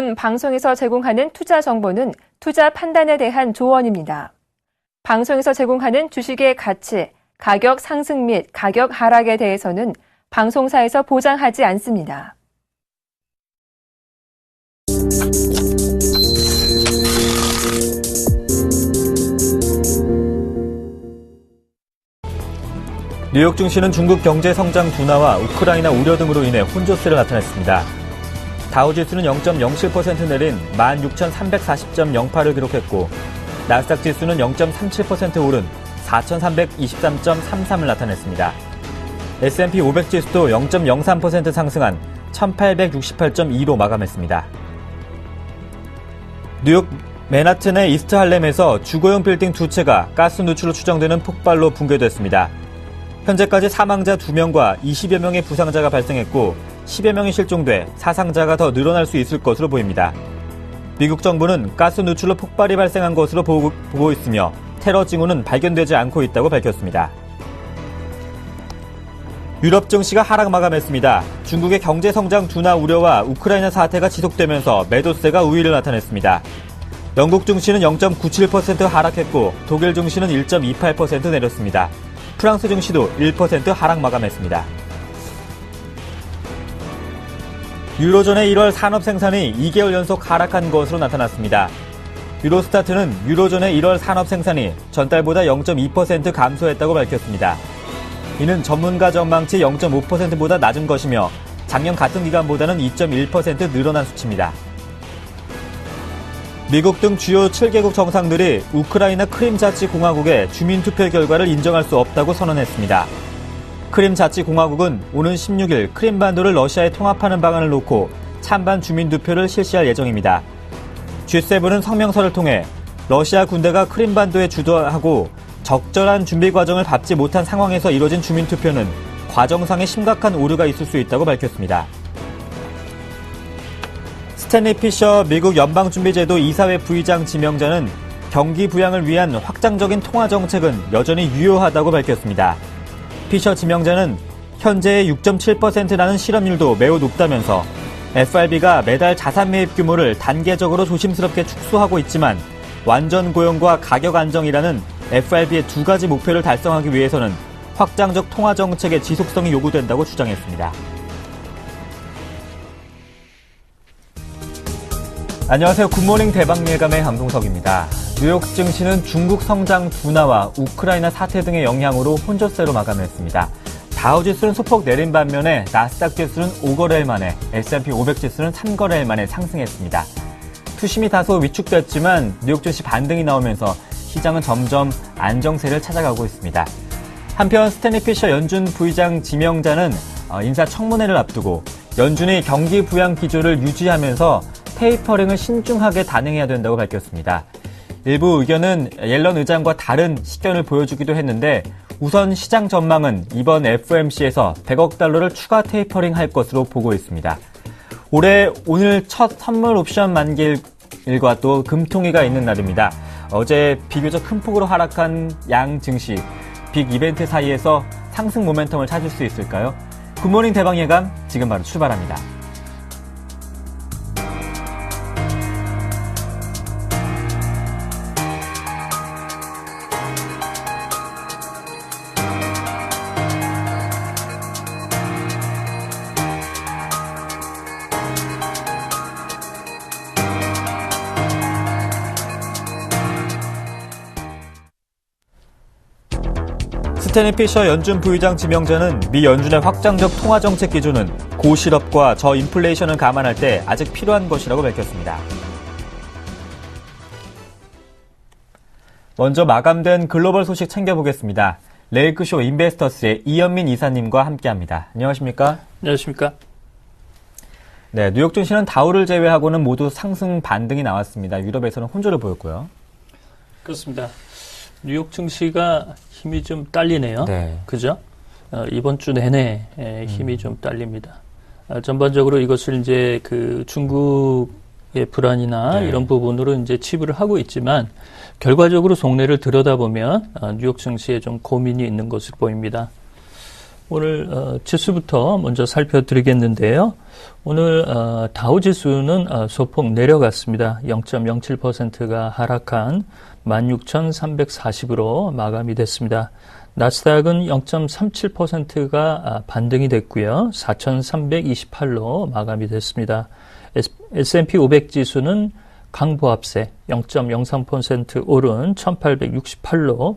본 방송에서 제공하는 투자 정보는 투자 판단에 대한 조언입니다. 방송에서 제공하는 주식의 가치, 가격 상승 및 가격 하락에 대해서는 방송사에서 보장하지 않습니다. 뉴욕 증시는 중국 경제 성장 둔화와 우크라이나 우려 등으로 인해 혼조세를 나타냈습니다. 다우지수는 0.07% 내린 16,340.08을 기록했고 나스닥 지수는 0.37% 오른 4,323.33을 나타냈습니다. S&P 500 지수도 0.03% 상승한 1,868.2로 마감했습니다. 뉴욕 맨하튼의 이스트 할렘에서 주거용 빌딩 두 채가 가스 누출로 추정되는 폭발로 붕괴됐습니다. 현재까지 사망자 2명과 20여 명의 부상자가 발생했고 10여 명이 실종돼 사상자가 더 늘어날 수 있을 것으로 보입니다. 미국 정부는 가스 누출로 폭발이 발생한 것으로 보고 있으며 테러 징후는 발견되지 않고 있다고 밝혔습니다. 유럽 증시가 하락 마감했습니다. 중국의 경제 성장 둔화 우려와 우크라이나 사태가 지속되면서 매도세가 우위를 나타냈습니다. 영국 증시는 0.97% 하락했고 독일 증시는 1.28% 내렸습니다. 프랑스 증시도 1% 하락 마감했습니다. 유로존의 1월 산업 생산이 2개월 연속 하락한 것으로 나타났습니다. 유로스타트는 유로존의 1월 산업 생산이 전달보다 0.2% 감소했다고 밝혔습니다. 이는 전문가 전망치 0.5%보다 낮은 것이며 작년 같은 기간보다는 2.1% 늘어난 수치입니다. 미국 등 주요 7개국 정상들이 우크라이나 크림자치공화국의 주민투표 결과를 인정할 수 없다고 선언했습니다. 크림자치공화국은 오는 16일 크림반도를 러시아에 통합하는 방안을 놓고 찬반 주민투표를 실시할 예정입니다. G7은 성명서를 통해 러시아 군대가 크림반도에 주도하고 적절한 준비 과정을 밟지 못한 상황에서 이뤄진 주민투표는 과정상의 심각한 오류가 있을 수 있다고 밝혔습니다. 스탠리 피셔 미국 연방준비제도 이사회 부의장 지명자는 경기 부양을 위한 확장적인 통화 정책은 여전히 유효하다고 밝혔습니다. 피셔 지명자는 현재의 6.7%라는 실업률도 매우 높다면서 FRB가 매달 자산 매입 규모를 단계적으로 조심스럽게 축소하고 있지만 완전 고용과 가격 안정이라는 FRB의 두 가지 목표를 달성하기 위해서는 확장적 통화 정책의 지속성이 요구된다고 주장했습니다. 안녕하세요. 굿모닝 대박예감의 강동석입니다. 뉴욕 증시는 중국 성장 둔화와 우크라이나 사태 등의 영향으로 혼조세로 마감했습니다. 다우지수는 소폭 내린 반면에 나스닥 지수는 5거래일 만에, S&P 500 지수는 3거래일 만에 상승했습니다. 투심이 다소 위축됐지만 뉴욕 증시 반등이 나오면서 시장은 점점 안정세를 찾아가고 있습니다. 한편 스탠리 피셔 연준 부의장 지명자는 인사청문회를 앞두고 연준이 경기 부양 기조를 유지하면서 테이퍼링을 신중하게 단행해야 된다고 밝혔습니다. 일부 의견은 옐런 의장과 다른 식견을 보여주기도 했는데 우선 시장 전망은 이번 FOMC에서 100억 달러를 추가 테이퍼링 할 것으로 보고 있습니다. 올해 오늘 첫 선물 옵션 만기일과 또 금통위가 있는 날입니다. 어제 비교적 큰 폭으로 하락한 양 증시, 빅 이벤트 사이에서 상승 모멘텀을 찾을 수 있을까요? 굿모닝 대박예감 지금 바로 출발합니다. 스탠리 피셔 연준 부의장 지명자는 미 연준의 확장적 통화정책 기조는 고실업과 저인플레이션을 감안할 때 아직 필요한 것이라고 밝혔습니다. 먼저 마감된 글로벌 소식 챙겨보겠습니다. 레이크쇼 인베스터스의 이현민 이사님과 함께합니다. 안녕하십니까? 안녕하십니까? 네, 뉴욕 증시는 다우를 제외하고는 모두 상승 반등이 나왔습니다. 유럽에서는 혼조를 보였고요. 그렇습니다. 뉴욕 증시가 힘이 좀 딸리네요. 네. 그죠? 이번 주 내내 힘이 좀 딸립니다. 전반적으로 이것을 이제 그 중국의 불안이나 네. 이런 부분으로 이제 치부를 하고 있지만 결과적으로 속내를 들여다보면 뉴욕 증시에 좀 고민이 있는 것으로 보입니다. 오늘 지수부터 먼저 살펴드리겠는데요. 오늘 다우지수는 소폭 내려갔습니다. 0.07%가 하락한 16,340으로 마감이 됐습니다. 나스닥은 0.37%가 반등이 됐고요. 4,328로 마감이 됐습니다. S&P 500 지수는 강보합세 0.03% 오른 1,868로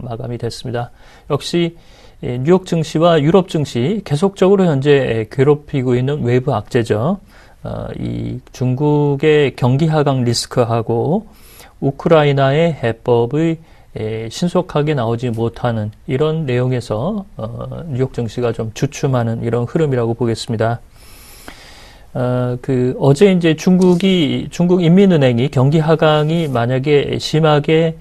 마감이 됐습니다. 역시 뉴욕 증시와 유럽 증시 계속적으로 현재 괴롭히고 있는 외부 악재죠. 이 중국의 경기 하강 리스크하고 우크라이나의 해법의 신속하게 나오지 못하는 이런 내용에서 뉴욕 증시가 좀 주춤하는 이런 흐름이라고 보겠습니다. 어제 이제 중국 인민은행이 경기 하강이 만약에 심하게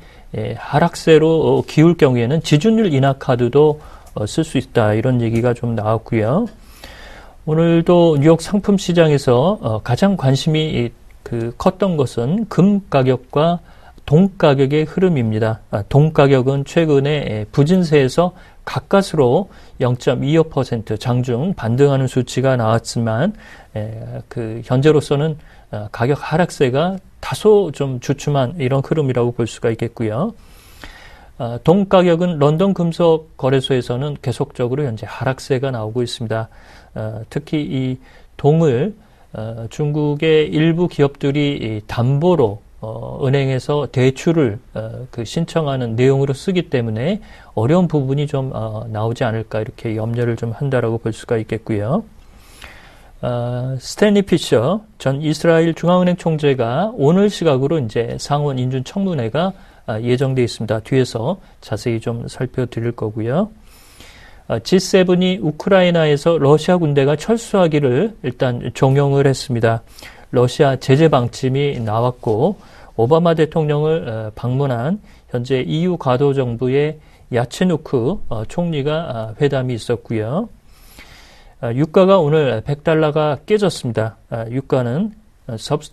하락세로 기울 경우에는 지준율 인하 카드도 쓸 수 있다 이런 얘기가 좀 나왔고요. 오늘도 뉴욕 상품 시장에서 가장 관심이 컸던 것은 금 가격과 동 가격의 흐름입니다. 동 가격은 최근에 부진세에서 가까스로 0.25% 장중 반등하는 수치가 나왔지만 현재로서는 가격 하락세가 다소 좀 주춤한 이런 흐름이라고 볼 수가 있겠고요. 동 가격은 런던 금속 거래소에서는 계속적으로 현재 하락세가 나오고 있습니다. 특히 이 동을 중국의 일부 기업들이 담보로 은행에서 대출을 신청하는 내용으로 쓰기 때문에 어려운 부분이 좀 나오지 않을까 이렇게 염려를 좀 한다라고 볼 수가 있겠고요. 스탠리 피셔 전 이스라엘 중앙은행 총재가 오늘 시각으로 이제 상원 인준 청문회가 예정돼 있습니다. 뒤에서 자세히 좀 살펴드릴 거고요. G7이 우크라이나에서 러시아 군대가 철수하기를 일단 종용을 했습니다. 러시아 제재 방침이 나왔고 오바마 대통령을 방문한 현재 EU 가도정부의 야체누크 총리가 회담이 있었고요. 유가가 오늘 $100가 깨졌습니다. 유가는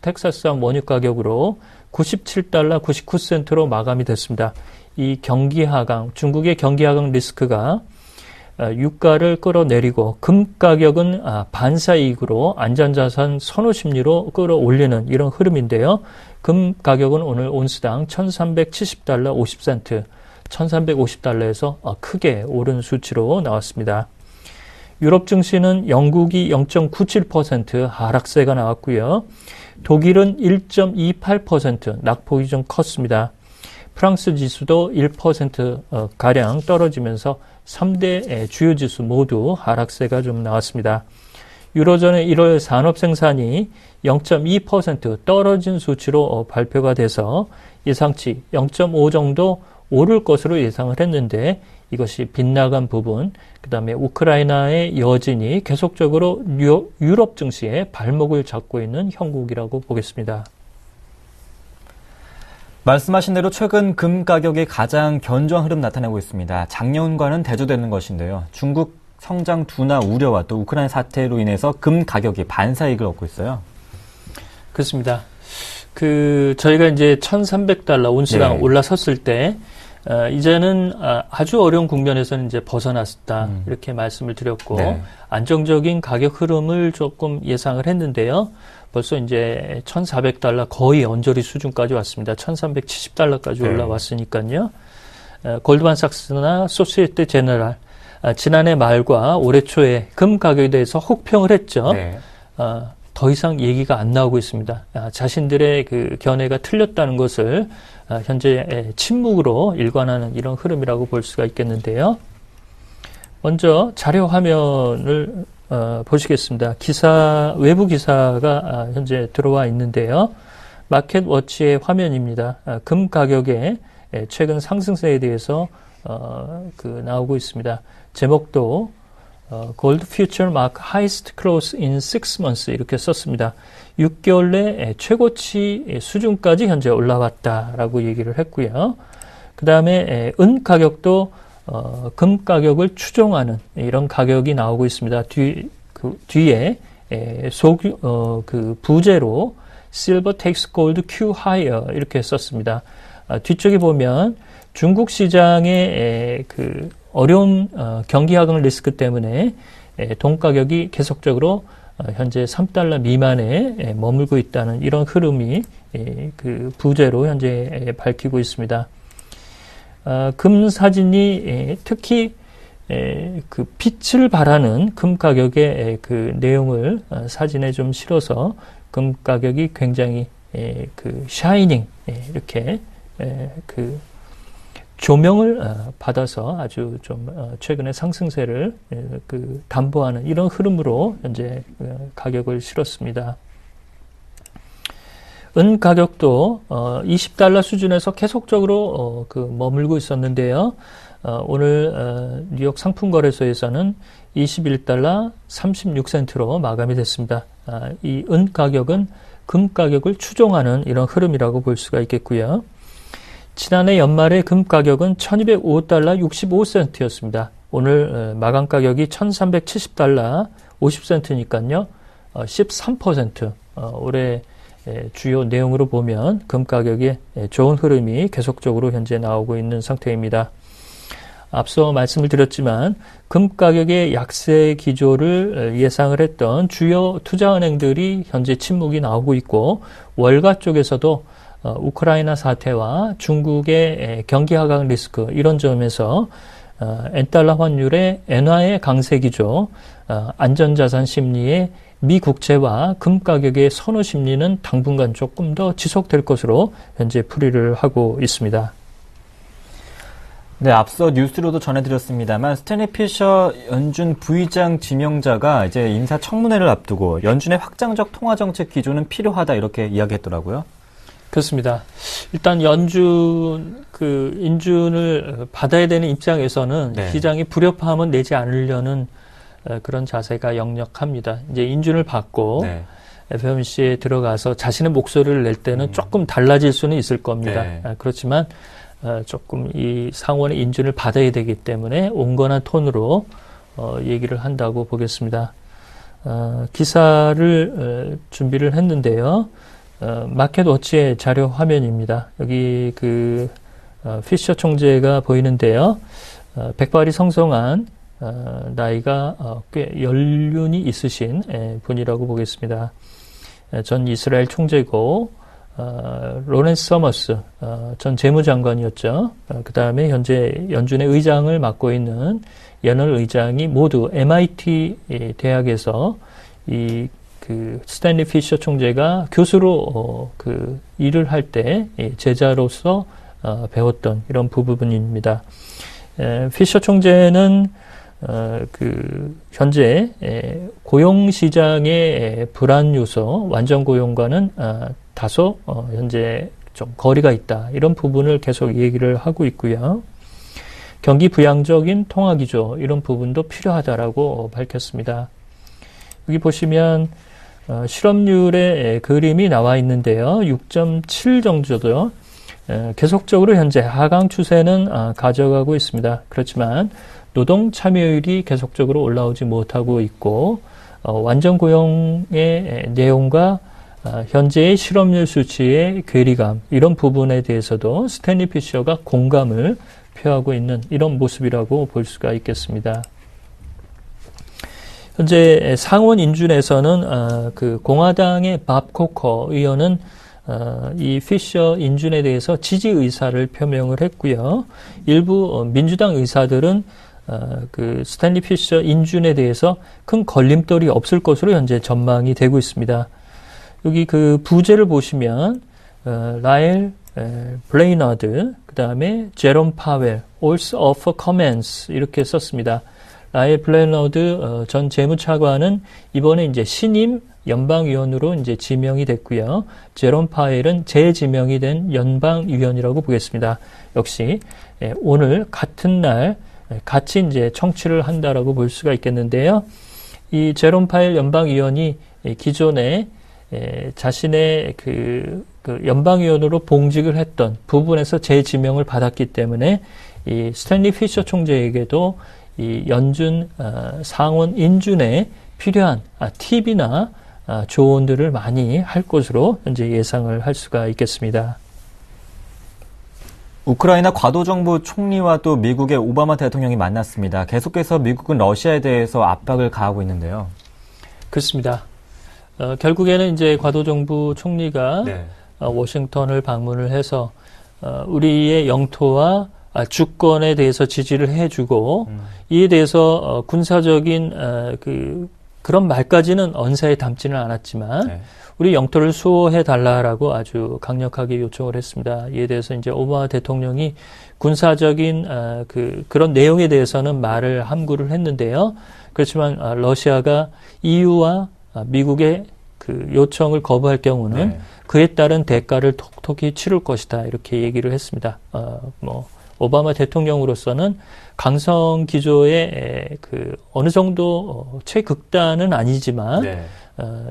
텍사스산 원유 가격으로 $97 99센트로 마감이 됐습니다. 이 경기 하강, 중국의 경기 하강 리스크가 유가를 끌어내리고 금 가격은 반사이익으로 안전자산 선호 심리로 끌어올리는 이런 흐름인데요. 금 가격은 오늘 온스당 $1,370 50센트, $1,350에서 크게 오른 수치로 나왔습니다. 유럽 증시는 영국이 0.97% 하락세가 나왔고요. 독일은 1.28% 낙폭이 좀 컸습니다. 프랑스 지수도 1%가량 떨어지면서 3대 주요 지수 모두 하락세가 좀 나왔습니다. 유로존의 1월 산업 생산이 0.2% 떨어진 수치로 발표가 돼서 예상치 0.5 정도 오를 것으로 예상을 했는데 이것이 빗나간 부분, 그 다음에 우크라이나의 여진이 계속적으로 유럽 증시에 발목을 잡고 있는 형국이라고 보겠습니다. 말씀하신 대로 최근 금 가격이 가장 견조한 흐름 나타내고 있습니다. 작년과는 대조되는 것인데요. 중국 성장 둔화 우려와 또 우크라이나 사태로 인해서 금 가격이 반사이익을 얻고 있어요. 그렇습니다. 저희가 이제 $1,300 온스당 올라섰을 때 이제는 아주 어려운 국면에서는 이제 벗어났다 이렇게 말씀을 드렸고 안정적인 가격 흐름을 조금 예상을 했는데요. 벌써 이제 $1,400 거의 언저리 수준까지 왔습니다. $1,370까지 올라왔으니까요. 골드만삭스나 소시에테 제너럴 지난해 말과 올해 초에 금 가격에 대해서 혹평을 했죠. 더 이상 얘기가 안 나오고 있습니다. 자신들의 견해가 틀렸다는 것을 현재 침묵으로 일관하는 이런 흐름이라고 볼 수가 있겠는데요. 먼저 자료 화면을 보시겠습니다. 외부 기사가 현재 들어와 있는데요. 마켓워치의 화면입니다. 금 가격의 최근 상승세에 대해서 나오고 있습니다. 제목도 Gold Future Mark Highest Close in 6 months 이렇게 썼습니다. 6개월 내 최고치 수준까지 현재 올라왔다라고 얘기를 했고요. 그 다음에 은 가격도 금 가격을 추종하는 이런 가격이 나오고 있습니다. 뒤에 부제로 Silver takes gold Q higher 이렇게 썼습니다. 뒤쪽에 보면 중국 시장의 어려운 경기 하강 리스크 때문에 동 가격이 계속적으로 현재 3달러 미만에 머물고 있다는 이런 흐름이 그 부재로 현재 밝히고 있습니다. 금 사진이 특히 그 빛을 발하는 금 가격의 그 내용을 사진에 좀 실어서 금 가격이 굉장히 그 샤이닝 이렇게 그 조명을 받아서 아주 좀 최근에 상승세를 그 담보하는 이런 흐름으로 현재 가격을 실었습니다. 은 가격도 20달러 수준에서 계속적으로 그 머물고 있었는데요. 오늘 뉴욕 상품거래소에서는 21달러 36센트로 마감이 됐습니다. 이 은 가격은 금 가격을 추종하는 이런 흐름이라고 볼 수가 있겠고요. 지난해 연말에 금 가격은 1205달러 65센트였습니다. 오늘 마감 가격이 1370달러 50센트니까요. 13% 올해 주요 내용으로 보면 금 가격에 좋은 흐름이 계속적으로 현재 나오고 있는 상태입니다. 앞서 말씀을 드렸지만 금 가격의 약세 기조를 예상을 했던 주요 투자은행들이 현재 침묵이 나오고 있고 월가 쪽에서도 우크라이나 사태와 중국의 경기 하강 리스크 이런 점에서 엔달러 환율의 엔화의 강세 기조, 안전자산 심리의 미 국채와 금 가격의 선호 심리는 당분간 조금 더 지속될 것으로 현재 풀이를 하고 있습니다. 네, 앞서 뉴스로도 전해드렸습니다만 스탠리 피셔 연준 부의장 지명자가 이제 인사청문회를 앞두고 연준의 확장적 통화정책 기조는 필요하다 이렇게 이야기했더라고요. 그렇습니다. 일단 인준을 받아야 되는 입장에서는 네. 시장이 불협화음은 내지 않으려는 그런 자세가 역력합니다. 이제 인준을 받고 네. FOMC에 들어가서 자신의 목소리를 낼 때는 조금 달라질 수는 있을 겁니다. 네. 그렇지만 조금 이 상원의 인준을 받아야 되기 때문에 온건한 톤으로 얘기를 한다고 보겠습니다. 기사를 준비를 했는데요. 마켓워치의 자료 화면입니다. 여기 피셔 총재가 보이는데요. 백발이 성성한 나이가 꽤 연륜이 있으신 분이라고 보겠습니다. 전 이스라엘 총재고 로렌스 서머스 전 재무장관이었죠. 그 다음에 현재 연준의 의장을 맡고 있는 연월 의장이 모두 MIT 대학에서 스탠리 피셔 총재가 교수로 일을 할 때 제자로서 배웠던 이런 부분입니다. 피셔 총재는 현재 고용 시장의 불안 요소, 완전 고용과는 다소 현재 좀 거리가 있다. 이런 부분을 계속 얘기를 하고 있고요. 경기 부양적인 통화 기조 이런 부분도 필요하다라고 밝혔습니다. 여기 보시면 실업률의 그림이 나와 있는데요. 6.7 정도도 계속적으로 현재 하강 추세는 가져가고 있습니다. 그렇지만 노동 참여율이 계속적으로 올라오지 못하고 있고 완전 고용의 내용과 현재의 실업률 수치의 괴리감 이런 부분에 대해서도 스탠리 피셔가 공감을 표하고 있는 이런 모습이라고 볼 수가 있겠습니다. 현재 상원 인준에서는 공화당의 밥 코커 의원은 이 피셔 인준에 대해서 지지 의사를 표명을 했고요. 일부 민주당 의사들은 스탠리 피셔 인준에 대해서 큰 걸림돌이 없을 것으로 현재 전망이 되고 있습니다. 여기 부제를 보시면 라엘 블레이너드, 그 다음에 제롬 파웰, also offer comments 이렇게 썼습니다. 라엘 블레이너드 전 재무차관은 이번에 이제 신임 연방위원으로 이제 지명이 됐고요. 제롬 파웰은 재지명이 된 연방위원이라고 보겠습니다. 역시 오늘 같은 날 같이 이제 청취를 한다라고 볼 수가 있겠는데요. 이 제롬 파웰 연방위원이 기존에 자신의 연방위원으로 봉직을 했던 부분에서 재지명을 받았기 때문에 이 스탠리 피셔 총재에게도 이 연준 상원 인준에 필요한 팁이나 조언들을 많이 할 것으로 현재 예상을 할 수가 있겠습니다. 우크라이나 과도정부 총리와 또 미국의 오바마 대통령이 만났습니다. 계속해서 미국은 러시아에 대해서 압박을 가하고 있는데요. 그렇습니다. 결국에는 이제 과도정부 총리가 네. 워싱턴을 방문을 해서 우리의 영토와 주권에 대해서 지지를 해주고 이에 대해서 군사적인 그런 말까지는 언사에 담지는 않았지만 네. 우리 영토를 수호해 달라라고 아주 강력하게 요청을 했습니다. 이에 대해서 이제 오바마 대통령이 군사적인 그런 내용에 대해서는 말을 함구를 했는데요. 그렇지만 러시아가 EU와 미국의 그 요청을 거부할 경우는 네. 그에 따른 대가를 톡톡히 치를 것이다 이렇게 얘기를 했습니다. 오바마 대통령으로서는 강성 기조의 어느 정도 최극단은 아니지만 네.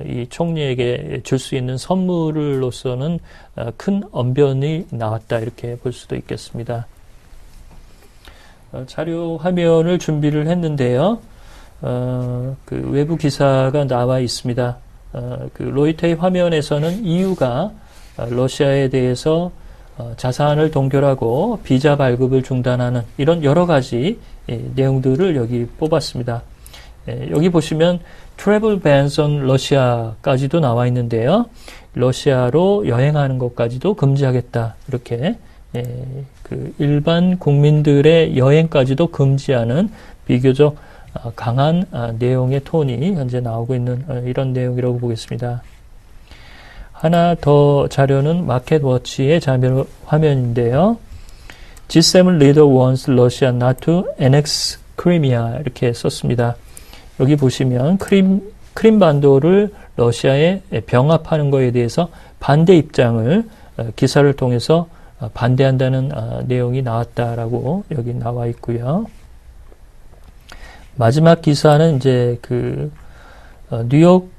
이 총리에게 줄 수 있는 선물로서는 큰 언변이 나왔다 이렇게 볼 수도 있겠습니다. 자료 화면을 준비를 했는데요. 그 외부 기사가 나와 있습니다. 그 로이터의 화면에서는 EU가 러시아에 대해서 자산을 동결하고 비자 발급을 중단하는 이런 여러 가지 내용들을 여기 뽑았습니다. 여기 보시면 트래블 밴스 온 러시아까지도 나와 있는데요. 러시아로 여행하는 것까지도 금지하겠다. 이렇게 그 일반 국민들의 여행까지도 금지하는 비교적 강한 내용의 톤이 현재 나오고 있는 이런 내용이라고 보겠습니다. 하나 더 자료는 마켓워치의 자료 화면인데요. G7 leader wants Russia not to annex Crimea 이렇게 썼습니다. 여기 보시면 크림반도를 러시아에 병합하는 것에 대해서 반대 입장을 기사를 통해서 반대한다는 내용이 나왔다라고 여기 나와 있고요. 마지막 기사는 이제 그 뉴욕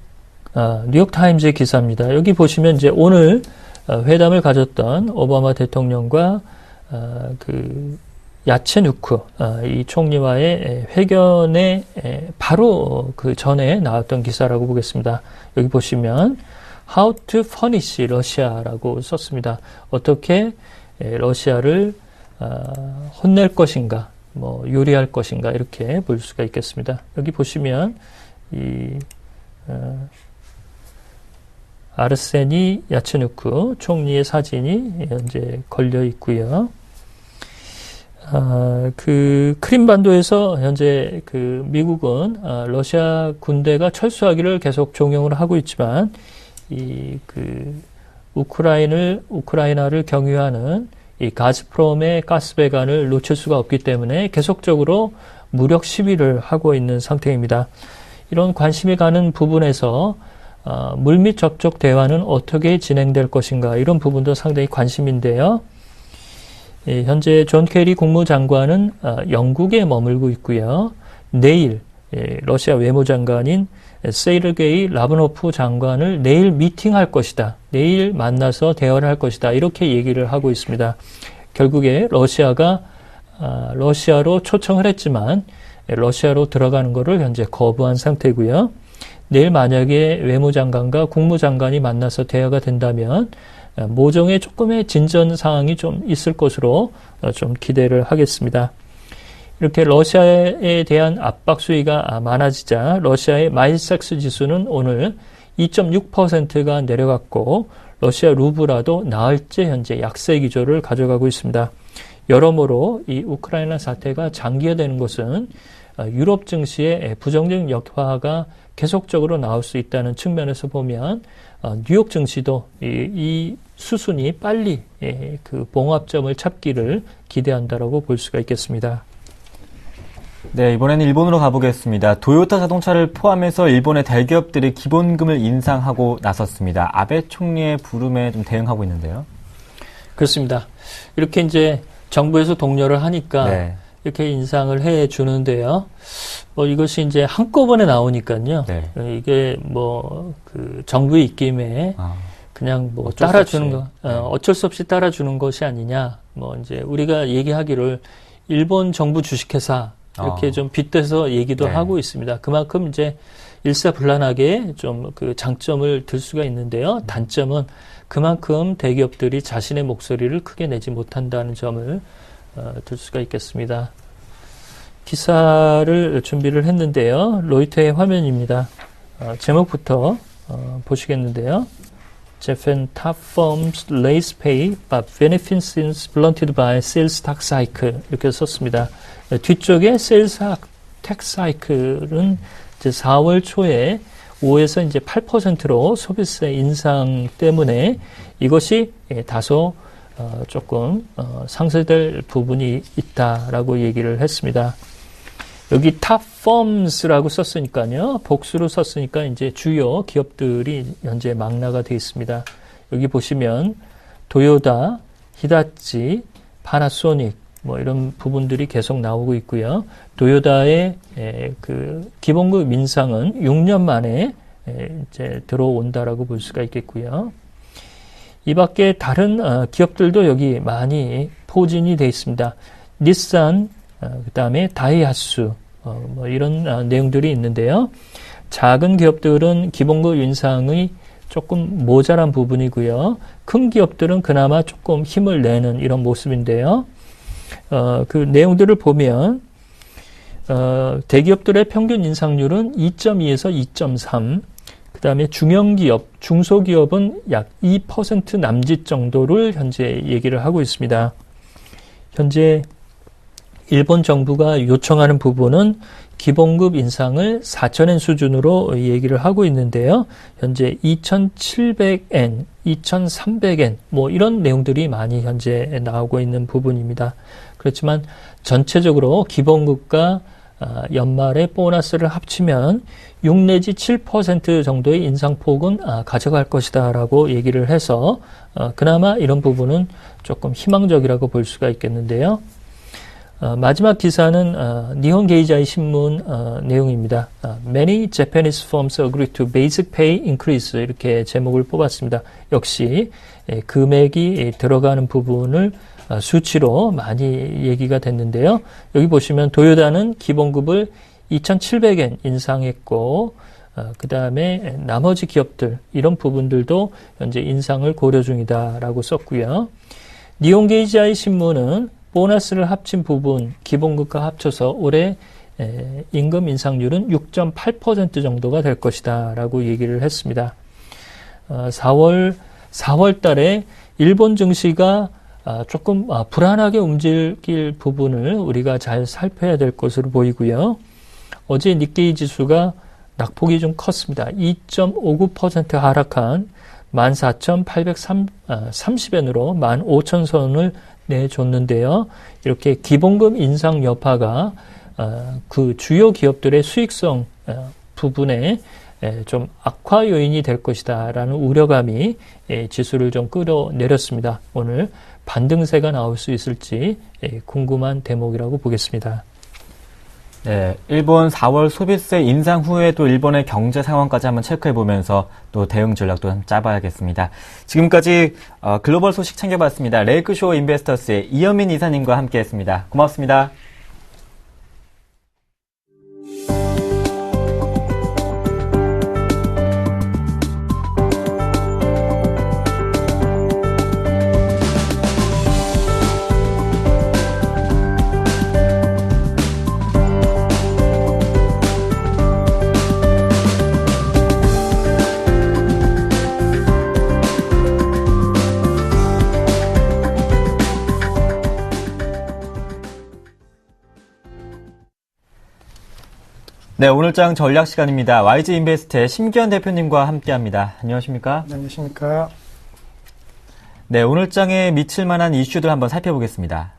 타임즈의 기사입니다. 여기 보시면 이제 오늘 회담을 가졌던 오바마 대통령과 그 야체누크 이 총리와의 회견에 바로 그 전에 나왔던 기사라고 보겠습니다. 여기 보시면 How to punish Russia라고 썼습니다. 어떻게 러시아를 혼낼 것인가, 요리할 것인가 이렇게 볼 수가 있겠습니다. 여기 보시면 이 아르세니 야체누크 총리의 사진이 현재 걸려 있고요. 그 크림반도에서 현재 그 미국은 러시아 군대가 철수하기를 계속 종용을 하고 있지만 이 그 우크라이나를 경유하는 이 가즈프롬의 가스 배관을 놓칠 수가 없기 때문에 계속적으로 무력 시위를 하고 있는 상태입니다. 이런 관심이 가는 부분에서 물밑 접촉 대화는 어떻게 진행될 것인가 이런 부분도 상당히 관심인데요. 현재 존 케리 국무장관은 영국에 머물고 있고요. 내일 러시아 외무장관인 세르게이 라브노프 장관을 내일 미팅할 것이다. 내일 만나서 대화를 할 것이다. 이렇게 얘기를 하고 있습니다. 결국에 러시아가 러시아로 초청을 했지만 러시아로 들어가는 것을 현재 거부한 상태고요. 내일 만약에 외무장관과 국무장관이 만나서 대화가 된다면 모종의 조금의 진전 사항이 좀 있을 것으로 좀 기대를 하겠습니다. 이렇게 러시아에 대한 압박 수위가 많아지자 러시아의 마이섹스 지수는 오늘 2.6%가 내려갔고 러시아 루블화도 나흘째 현재 약세 기조를 가져가고 있습니다. 여러모로 이 우크라이나 사태가 장기화되는 것은 유럽 증시의 부정적인 역화가 계속적으로 나올 수 있다는 측면에서 보면 뉴욕 증시도 이 수순이 빨리 그 봉합점을 찾기를 기대한다라고 볼 수가 있겠습니다. 네, 이번에는 일본으로 가보겠습니다. 도요타 자동차를 포함해서 일본의 대기업들이 기본금을 인상하고 나섰습니다. 아베 총리의 부름에 좀 대응하고 있는데요. 그렇습니다. 이렇게 이제 정부에서 독려를 하니까 네. 이렇게 인상을 해 주는데요. 이것이 이제 한꺼번에 나오니까요. 네. 이게 그 정부의 입김에 그냥 따라주는 거, 어쩔 수 없이 따라주는 것이 아니냐. 이제 우리가 얘기하기를 일본 정부 주식회사 이렇게 좀 빗대서 얘기도 네. 하고 있습니다. 그만큼 이제 일사불란하게 좀 그 장점을 들 수가 있는데요. 단점은 그만큼 대기업들이 자신의 목소리를 크게 내지 못한다는 점을 들 수가 있겠습니다. 기사를 준비를 했는데요. 로이터의 화면입니다. 제목부터 보시겠는데요. Japan top firms raise pay, but benefits is blunted by sales tax cycle 이렇게 썼습니다. 뒤쪽에 sales tax cycle은 이제 4월 초에 5에서 이제 8%로 소비세 인상 때문에 이것이 다소 조금 상쇄될 부분이 있다라고 얘기를 했습니다. 여기 top firms라고 썼으니까요. 복수로 썼으니까 이제 주요 기업들이 현재 망라가 되어 있습니다. 여기 보시면 도요타, 히다치, 파나소닉 뭐 이런 부분들이 계속 나오고 있고요. 도요타의 그 기본급 인상은 6년 만에 이제 들어온다라고 볼 수가 있겠고요. 이 밖에 다른 기업들도 여기 많이 포진이 되어 있습니다. 닛산, 그 다음에 다이하츠, 뭐 이런 내용들이 있는데요. 작은 기업들은 기본급 인상이 조금 모자란 부분이고요. 큰 기업들은 그나마 조금 힘을 내는 이런 모습인데요. 그 내용들을 보면, 대기업들의 평균 인상률은 2.2에서 2.3, 그 다음에 중형기업, 중소기업은 약 2% 남짓 정도를 현재 얘기를 하고 있습니다. 현재 일본 정부가 요청하는 부분은 기본급 인상을 4,000엔 수준으로 얘기를 하고 있는데요. 현재 2,700엔, 2,300엔 뭐 이런 내용들이 많이 현재 나오고 있는 부분입니다. 그렇지만 전체적으로 기본급과 연말에 보너스를 합치면 6 내지 7% 정도의 인상폭은 가져갈 것이다 라고 얘기를 해서 그나마 이런 부분은 조금 희망적이라고 볼 수가 있겠는데요. 마지막 기사는 니혼 게이자이 신문 내용입니다. Many Japanese firms agree to basic pay increase 이렇게 제목을 뽑았습니다. 역시 금액이 들어가는 부분을 수치로 많이 얘기가 됐는데요. 여기 보시면 도요타는 기본급을 2,700엔 인상했고 그 다음에 나머지 기업들 이런 부분들도 현재 인상을 고려 중이다라고 썼고요. 니혼 게이자이 신문은 보너스를 합친 부분 기본급과 합쳐서 올해 임금 인상률은 6.8% 정도가 될 것이다 라고 얘기를 했습니다. 4월 달에 일본 증시가 조금 불안하게 움직일 부분을 우리가 잘 살펴야 될 것으로 보이고요. 어제 니케이 지수가 낙폭이 좀 컸습니다. 2.59% 하락한 14,830엔으로 15,000선을 내줬는데요. 이렇게 기본급 인상 여파가 그 주요 기업들의 수익성 부분에 좀 악화 요인이 될 것이다 라는 우려감이 지수를 좀 끌어내렸습니다. 오늘 반등세가 나올 수 있을지 궁금한 대목이라고 보겠습니다. 네, 일본 4월 소비세 인상 후에 또 일본의 경제 상황까지 한번 체크해보면서 또 대응 전략도 한번 짜봐야겠습니다. 지금까지 글로벌 소식 챙겨봤습니다. 레이크쇼 인베스터스의 이현민 이사님과 함께했습니다. 고맙습니다. 네, 오늘장 전략 시간입니다. YG 인베스트의 심기현 대표님과 함께합니다. 안녕하십니까? 네, 안녕하십니까? 네, 오늘장에 미칠 만한 이슈들 한번 살펴보겠습니다.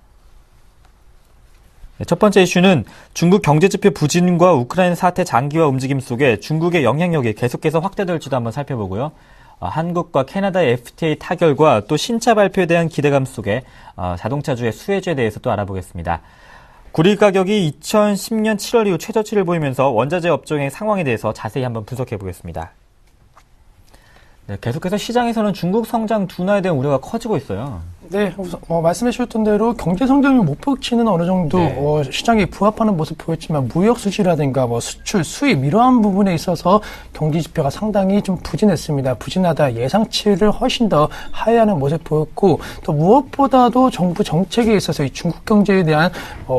네, 첫 번째 이슈는 중국 경제지표 부진과 우크라이나 사태 장기화 움직임 속에 중국의 영향력이 계속해서 확대될지도 한번 살펴보고요. 한국과 캐나다의 FTA 타결과 또 신차 발표에 대한 기대감 속에 자동차주의 수혜주에 대해서 또 알아보겠습니다. 구리 가격이 2010년 7월 이후 최저치를 보이면서 원자재 업종의 상황에 대해서 자세히 한번 분석해 보겠습니다. 네, 계속해서 시장에서는 중국 성장 둔화에 대한 우려가 커지고 있어요. 네, 말씀해 주셨던 대로 경제 성장률 목표치는 어느 정도 네. 시장에 부합하는 모습 보였지만 무역 수지라든가 수출, 수입 이러한 부분에 있어서 경기 지표가 상당히 좀 부진했습니다. 부진하다 예상치를 훨씬 더 하회하는 모습 보였고 또 무엇보다도 정부 정책에 있어서 이 중국 경제에 대한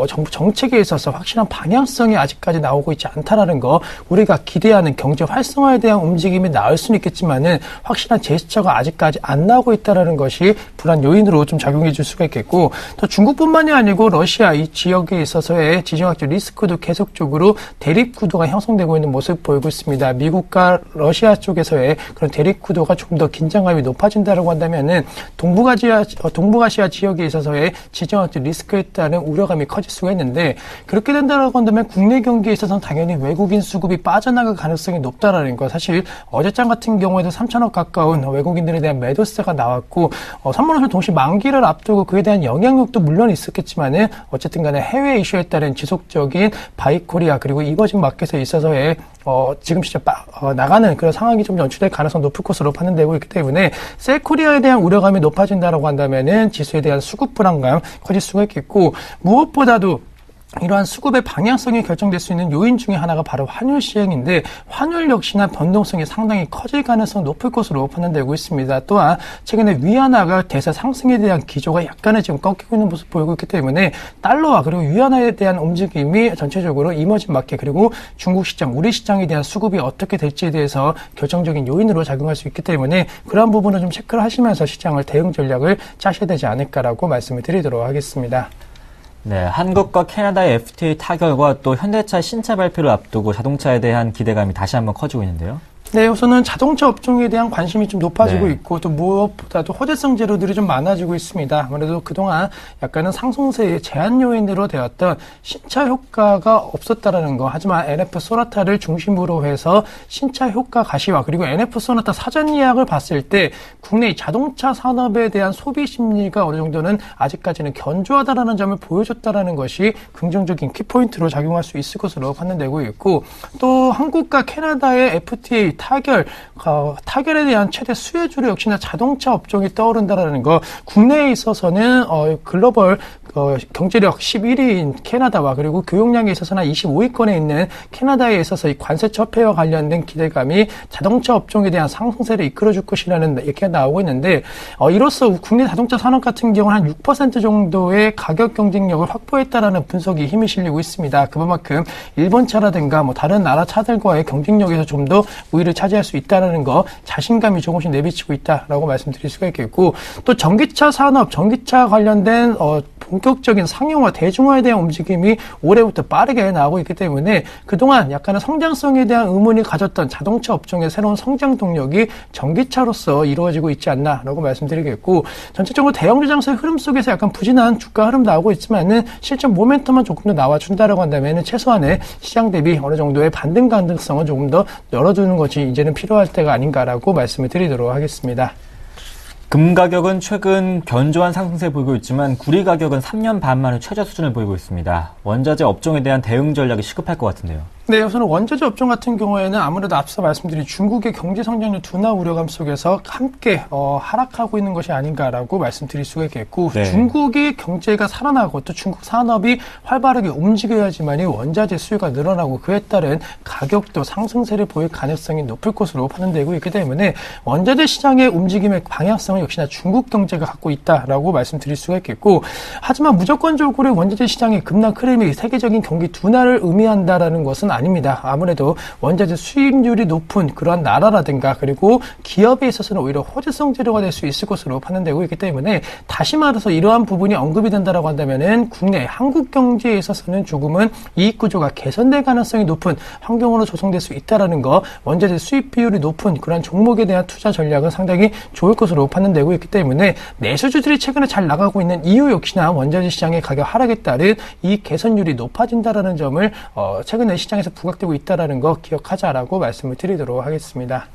정부 정책에 있어서 확실한 방향성이 아직까지 나오고 있지 않다라는 거 우리가 기대하는 경제 활성화에 대한 움직임이 나올 수는 있겠지만은 확실한 제스처가 아직까지 안 나오고 있다라는 것이 불안 요인으로 좀 작용해 줄 수가 있겠고 또 중국뿐만이 아니고 러시아 이 지역에 있어서의 지정학적 리스크도 계속적으로 대립 구도가 형성되고 있는 모습 보이고 있습니다. 미국과 러시아 쪽에서의 그런 대립 구도가 조금 더 긴장감이 높아진다라고 한다면은 동북아시아 지역에 있어서의 지정학적 리스크에 따른 우려감이 커질 수가 있는데 그렇게 된다라고 한다면 국내 경기에 있어서는 당연히 외국인 수급이 빠져나갈 가능성이 높다라는 거 사실 어제장 같은 경우에도 3천억 가까운 외국인들에 대한 매도세가 나왔고 선물로서 동시 만기를 앞두고 그에 대한 영향력도 물론 있었겠지만은 어쨌든 간에 해외 이슈에 따른 지속적인 바이코리아 그리고 이머징 마켓에 있어서의 지금 진짜 나가는 그런 상황이 좀 연출될 가능성 높을 것으로 판단되고 있기 때문에 셀코리아에 대한 우려감이 높아진다라고 한다면은 지수에 대한 수급 불안감 커질 수가 있겠고 무엇보다도 이러한 수급의 방향성이 결정될 수 있는 요인 중에 하나가 바로 환율 시행인데 환율 역시나 변동성이 상당히 커질 가능성이 높을 것으로 판단되고 있습니다. 또한 최근에 위안화가 대세 상승에 대한 기조가 약간은 지금 꺾이고 있는 모습 보이고 있기 때문에 달러와 그리고 위안화에 대한 움직임이 전체적으로 이머징 마켓 그리고 중국 시장, 우리 시장에 대한 수급이 어떻게 될지에 대해서 결정적인 요인으로 작용할 수 있기 때문에 그러한 부분을 좀 체크를 하시면서 시장을 대응 전략을 짜셔야 되지 않을까라고 말씀을 드리도록 하겠습니다. 네, 한국과 캐나다의 FTA 타결과 또 현대차 신차 발표를 앞두고 자동차에 대한 기대감이 다시 한번 커지고 있는데요. 네, 우선은 자동차 업종에 대한 관심이 좀 높아지고 네. 있고 또 무엇보다도 호재성 재료들이 좀 많아지고 있습니다. 아무래도 그동안 약간은 상승세의 제한 요인으로 되었던 신차 효과가 없었다라는 거. 하지만 NF 소나타를 중심으로 해서 신차 효과 가시화 그리고 NF 소나타 사전 예약을 봤을 때 국내 자동차 산업에 대한 소비 심리가 어느 정도는 아직까지는 견조하다라는 점을 보여줬다라는 것이 긍정적인 키포인트로 작용할 수 있을 것으로 판단되고 있고 또 한국과 캐나다의 FTA 타결에 대한 최대 수혜주로 역시나 자동차 업종이 떠오른다라는 거. 국내에 있어서는 글로벌 경제력 11위인 캐나다와 그리고 교역량에 있어서는 25위권에 있는 캐나다에 있어서 이 관세 협회와 관련된 기대감이 자동차 업종에 대한 상승세를 이끌어줄 것이라는 얘기가 나오고 있는데 이로써 국내 자동차 산업 같은 경우는 한 6% 정도의 가격 경쟁력을 확보했다라는 분석이 힘이 실리고 있습니다. 그만큼 일본 차라든가 다른 나라 차들과의 경쟁력에서 좀 더 우위를 차지할 수 있다는 거 자신감이 조금씩 내비치고 있다라고 말씀드릴 수가 있겠고 또 전기차 산업, 전기차 관련된 본격적인 상용화, 대중화에 대한 움직임이 올해부터 빠르게 나오고 있기 때문에 그동안 약간의 성장성에 대한 의문이 가졌던 자동차 업종의 새로운 성장 동력이 전기차로서 이루어지고 있지 않나라고 말씀드리겠고 전체적으로 대형주 장세의 흐름 속에서 약간 부진한 주가 흐름 나오고 있지만은 실제 모멘텀만 조금 더 나와준다라고 한다면은 최소한의 시장 대비 어느 정도의 반등 가능성은 조금 더 열어두는 것이 이제는 필요할 때가 아닌가라고 말씀을 드리도록 하겠습니다. 금 가격은 최근 견조한 상승세 보이고 있지만 구리 가격은 3년 반 만에 최저 수준을 보이고 있습니다. 원자재 업종에 대한 대응 전략이 시급할 것 같은데요. 네, 우선은 원자재 업종 같은 경우에는 아무래도 앞서 말씀드린 중국의 경제 성장률 둔화 우려감 속에서 함께 하락하고 있는 것이 아닌가라고 말씀드릴 수가 있겠고 네. 중국의 경제가 살아나고 또 중국 산업이 활발하게 움직여야지만이 원자재 수요가 늘어나고 그에 따른 가격도 상승세를 보일 가능성이 높을 것으로 판단되고 있기 때문에 원자재 시장의 움직임의 방향성은 역시나 중국 경제가 갖고 있다라고 말씀드릴 수가 있겠고 하지만 무조건적으로 원자재 시장의 급락 흐름이 세계적인 경기 둔화를 의미한다라는 것은 아닙니다. 아무래도 원자재 수입률이 높은 그러한 나라라든가 그리고 기업에 있어서는 오히려 호재성 재료가 될 수 있을 것으로 판단되고 있기 때문에 다시 말해서 이러한 부분이 언급이 된다라고 한다면은 국내 한국 경제에 있어서는 조금은 이익 구조가 개선될 가능성이 높은 환경으로 조성될 수 있다라는 거 원자재 수입 비율이 높은 그러한 종목에 대한 투자 전략은 상당히 좋을 것으로 판단되고 있기 때문에 내수주들이 최근에 잘 나가고 있는 이유 역시나 원자재 시장의 가격 하락에 따른 이익 개선율이 높아진다라는 점을 최근에 시장에서 부각되고 있다는 거 기억하자라고 말씀을 드리도록 하겠습니다.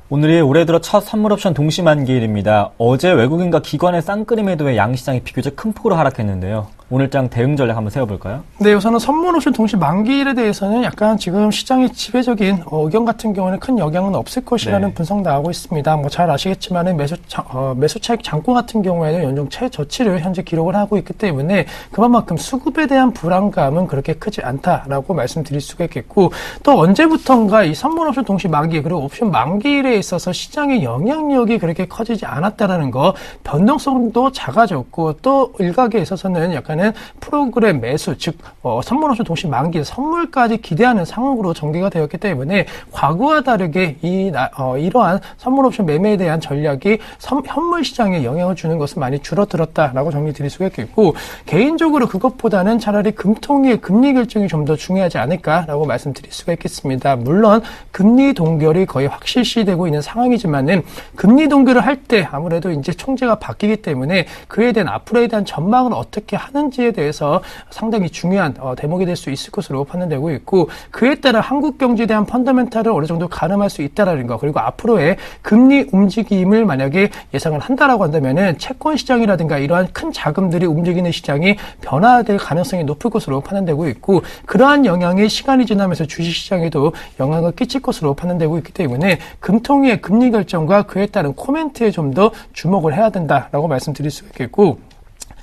오늘이 올해 들어 첫 선물옵션 동시만기일입니다. 어제 외국인과 기관의 쌍끌이 매도에 양시장이 비교적 큰 폭으로 하락했는데요. 오늘장 대응 전략 한번 세워볼까요? 네, 우선은 선물 옵션 동시 만기일에 대해서는 약간 지금 시장의 지배적인 의견 같은 경우는 큰 영향은 없을 것이라는 네. 분석 나오고 있습니다. 뭐 잘 아시겠지만은 매수 차익 장고 같은 경우에는 연중 최저치를 현재 기록을 하고 있기 때문에 그만큼 수급에 대한 불안감은 그렇게 크지 않다라고 말씀드릴 수가 있겠고, 또 언제부턴가 이 선물 옵션 동시 만기 그리고 옵션 만기일에 있어서 시장의 영향력이 그렇게 커지지 않았다라는 거, 변동성도 작아졌고, 또 일각에 있어서는 약간은 프로그램 매수, 즉 선물 옵션 동시 만기 선물까지 기대하는 상황으로 전개가 되었기 때문에 과거와 다르게 이러한 선물 옵션 매매에 대한 전략이 현물 시장에 영향을 주는 것은 많이 줄어들었다라고 정리드릴 수가 있겠고, 개인적으로 그것보다는 차라리 금통위의 금리 결정이 좀 더 중요하지 않을까라고 말씀드릴 수가 있겠습니다. 물론 금리 동결이 거의 확실시되고 있는 상황이지만은 금리 동결을 할 때 아무래도 이제 총재가 바뀌기 때문에 그에 대한 앞으로에 대한 전망을 어떻게 하는지에 대해서 상당히 중요한 대목이 될 수 있을 것으로 판단되고 있고, 그에 따라 한국 경제에 대한 펀더멘탈을 어느 정도 가늠할 수 있다라는 거, 그리고 앞으로의 금리 움직임을 만약에 예상을 한다라고 한다면은 채권 시장이라든가 이러한 큰 자금들이 움직이는 시장이 변화될 가능성이 높을 것으로 판단되고 있고, 그러한 영향이 시간이 지나면서 주식시장에도 영향을 끼칠 것으로 판단되고 있기 때문에 금통위의 금리 결정과 그에 따른 코멘트에 좀 더 주목을 해야 된다라고 말씀드릴 수 있겠고,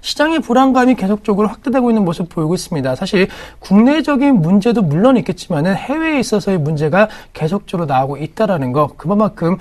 시장의 불안감이 계속적으로 확대되고 있는 모습 보이고 있습니다. 사실 국내적인 문제도 물론 있겠지만은 해외에 있어서의 문제가 계속적으로 나오고 있다라는 거, 그만큼